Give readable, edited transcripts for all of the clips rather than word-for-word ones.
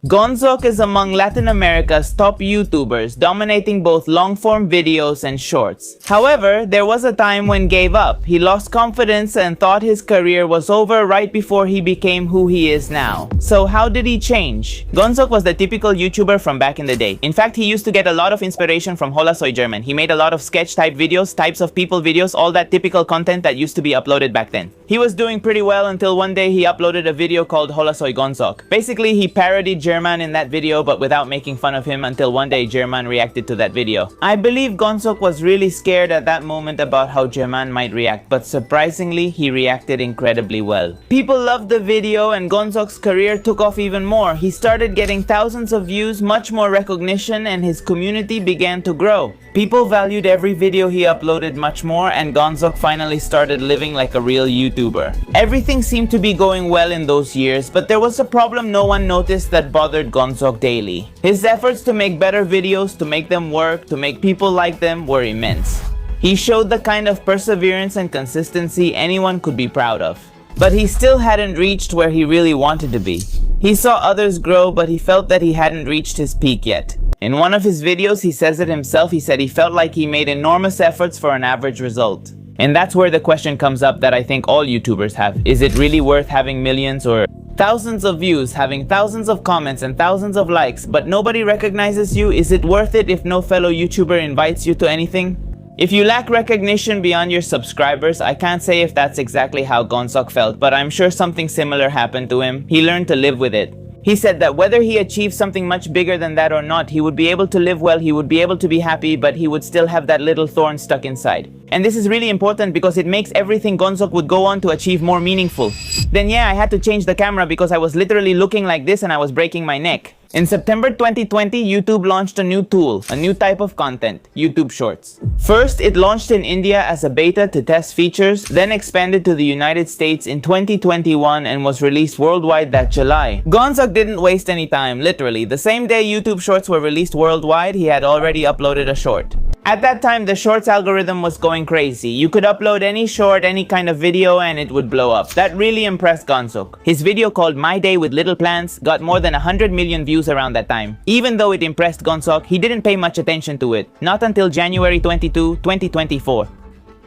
Gonzok is among Latin America's top YouTubers, dominating both long-form videos and shorts. However, there was a time when he gave up. He lost confidence and thought his career was over right before he became who he is now. So how did he change? Gonzok was the typical YouTuber from back in the day. In fact, he used to get a lot of inspiration from Hola Soy German. He made a lot of sketch-type videos, types of people videos, all that typical content that used to be uploaded back then. He was doing pretty well until one day he uploaded a video called Hola Soy Gonzok. Basically, he parodied German in that video but without making fun of him until one day German reacted to that video. I believe Gonzok was really scared at that moment about how German might react, but surprisingly, he reacted incredibly well. People loved the video and Gonzok's career took off even more. He started getting thousands of views, much more recognition, and his community began to grow. People valued every video he uploaded much more, and Gonzok finally started living like a real YouTuber. Everything seemed to be going well in those years, but there was a problem no one noticed that bothered Gonzok daily. His efforts to make better videos, to make them work, to make people like them were immense. He showed the kind of perseverance and consistency anyone could be proud of. But he still hadn't reached where he really wanted to be. He saw others grow, but he felt that he hadn't reached his peak yet. In one of his videos, he says it himself, he said he felt like he made enormous efforts for an average result. And that's where the question comes up that I think all YouTubers have. Is it really worth having millions or thousands of views, having thousands of comments and thousands of likes, but nobody recognizes you? Is it worth it if no fellow YouTuber invites you to anything? If you lack recognition beyond your subscribers, I can't say if that's exactly how Gonzok felt, but I'm sure something similar happened to him. He learned to live with it. He said that whether he achieved something much bigger than that or not, he would be able to live well, he would be able to be happy, but he would still have that little thorn stuck inside. And this is really important because it makes everything Gonzok would go on to achieve more meaningful. Then yeah, I had to change the camera because I was literally looking like this and I was breaking my neck. In September 2020, YouTube launched a new tool, a new type of content, YouTube Shorts. First, it launched in India as a beta to test features, then expanded to the United States in 2021 and was released worldwide that July. Gonzok didn't waste any time, literally. The same day YouTube Shorts were released worldwide, he had already uploaded a short. At that time, the Shorts algorithm was going crazy. You could upload any short, any kind of video, and it would blow up. That really impressed Gonzok. His video called My Day with Little Plants got more than 100 million views around that time. Even though it impressed Gonzok, he didn't pay much attention to it. Not until January 22, 2024.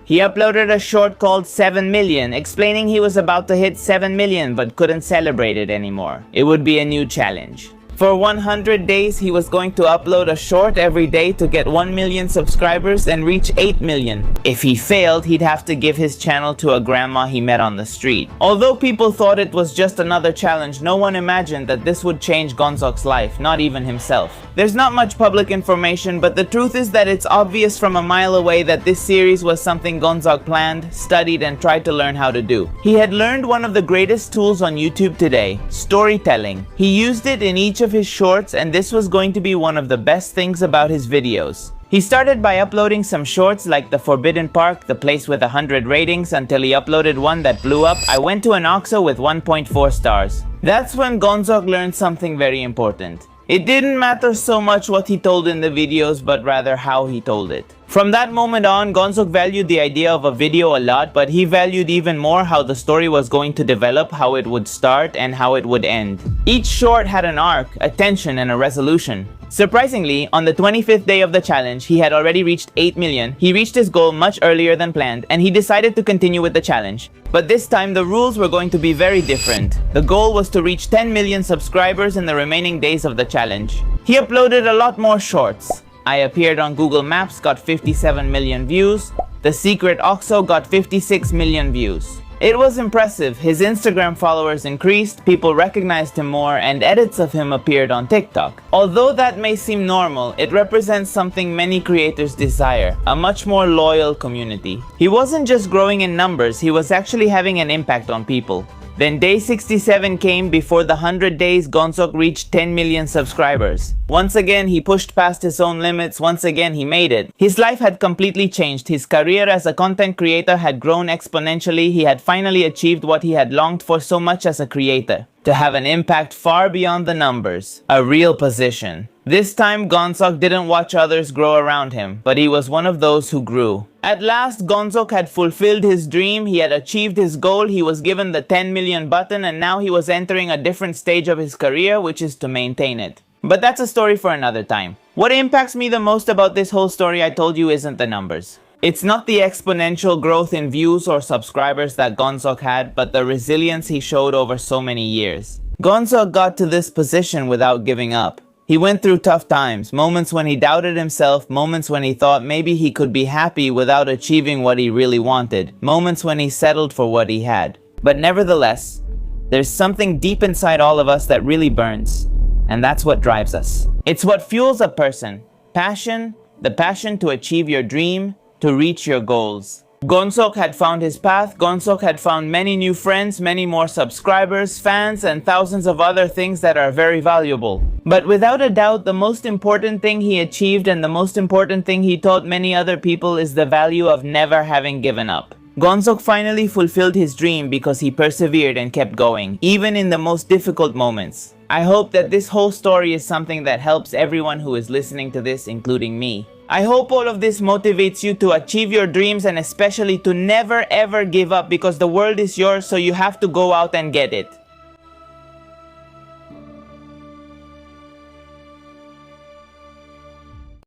He uploaded a short called 7 million, explaining he was about to hit 7 million but couldn't celebrate it anymore. It would be a new challenge. For 100 days, he was going to upload a short every day to get 1 million subscribers and reach 8 million. If he failed, he'd have to give his channel to a grandma he met on the street. Although people thought it was just another challenge, no one imagined that this would change Gonzok's life, not even himself. There's not much public information, but the truth is that it's obvious from a mile away that this series was something Gonzok planned, studied, and tried to learn how to do. He had learned one of the greatest tools on YouTube today, storytelling. He used it in each of his shorts, and this was going to be one of the best things about his videos. He started by uploading some shorts like the Forbidden Park, the place with 100 ratings, until he uploaded one that blew up. I went to an OXXO with 1.4 stars. That's when Gonzok learned something very important. It didn't matter so much what he told in the videos, but rather how he told it. From that moment on, Gonzok valued the idea of a video a lot, but he valued even more how the story was going to develop, how it would start, and how it would end. Each short had an arc, a tension, and a resolution. Surprisingly, on the 25th day of the challenge, he had already reached 8 million. He reached his goal much earlier than planned, and he decided to continue with the challenge. But this time, the rules were going to be very different. The goal was to reach 10 million subscribers in the remaining days of the challenge. He uploaded a lot more shorts. I appeared on Google Maps, got 57 million views. The Secret OXXO got 56 million views. It was impressive. His Instagram followers increased, people recognized him more, and edits of him appeared on TikTok. Although that may seem normal, it represents something many creators desire, a much more loyal community. He wasn't just growing in numbers, he was actually having an impact on people. Then day 67 came. Before the 100 days, Gonzok reached 10 million subscribers. Once again, he pushed past his own limits. Once again, he made it. His life had completely changed. His career as a content creator had grown exponentially. He had finally achieved what he had longed for so much as a creator: to have an impact far beyond the numbers, a real position. This time, Gonzok didn't watch others grow around him, but he was one of those who grew. At last, Gonzok had fulfilled his dream, he had achieved his goal, he was given the 10 million button, and now he was entering a different stage of his career, which is to maintain it. But that's a story for another time. What impacts me the most about this whole story I told you isn't the numbers. It's not the exponential growth in views or subscribers that Gonzok had, but the resilience he showed over so many years. Gonzok got to this position without giving up. He went through tough times, moments when he doubted himself, moments when he thought maybe he could be happy without achieving what he really wanted, moments when he settled for what he had. But nevertheless, there's something deep inside all of us that really burns, and that's what drives us. It's what fuels a person. Passion, the passion to achieve your dream, to reach your goals. Gonzok had found his path, Gonzok had found many new friends, many more subscribers, fans, and thousands of other things that are very valuable. But without a doubt, the most important thing he achieved and the most important thing he taught many other people is the value of never having given up. Gonzok finally fulfilled his dream because he persevered and kept going, even in the most difficult moments. I hope that this whole story is something that helps everyone who is listening to this, including me. I hope all of this motivates you to achieve your dreams and especially to never ever give up, because the world is yours, so you have to go out and get it.